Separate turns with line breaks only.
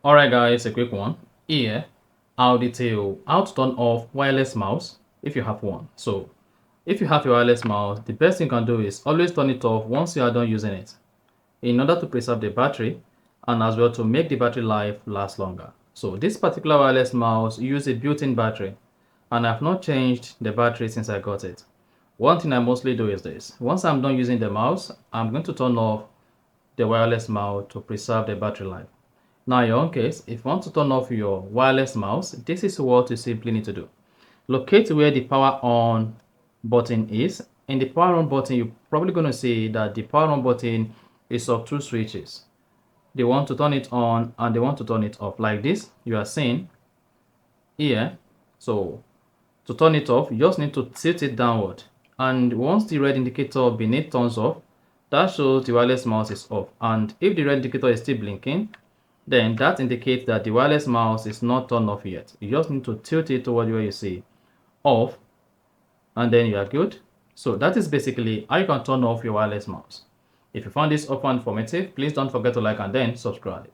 Alright guys, a quick one. Here, I'll detail how to turn off wireless mouse if you have one. So, if you have your wireless mouse, the best thing you can do is always turn it off once you are done using it, in order to preserve the battery and as well to make the battery life last longer. So this particular wireless mouse uses a built-in battery, and I've not changed the battery since I got it. One thing I mostly do is this. Once I'm done using the mouse, I'm going to turn off the wireless mouse to preserve the battery life. Now in your own case, if you want to turn off your wireless mouse, this is what you simply need to do. Locate where the power on button is. In the power on button, you're probably going to see that the power on button is of two switches. They want to turn it on and they want to turn it off, like this you are seeing here. So to turn it off, you just need to tilt it downward, and once the red indicator beneath turns off, that shows the wireless mouse is off. And if the red indicator is still blinking, then that indicates that the wireless mouse is not turned off yet. You just need to tilt it toward where you see off, and then you are good. So that is basically how you can turn off your wireless mouse. If you found this offer informative, please don't forget to like and then subscribe.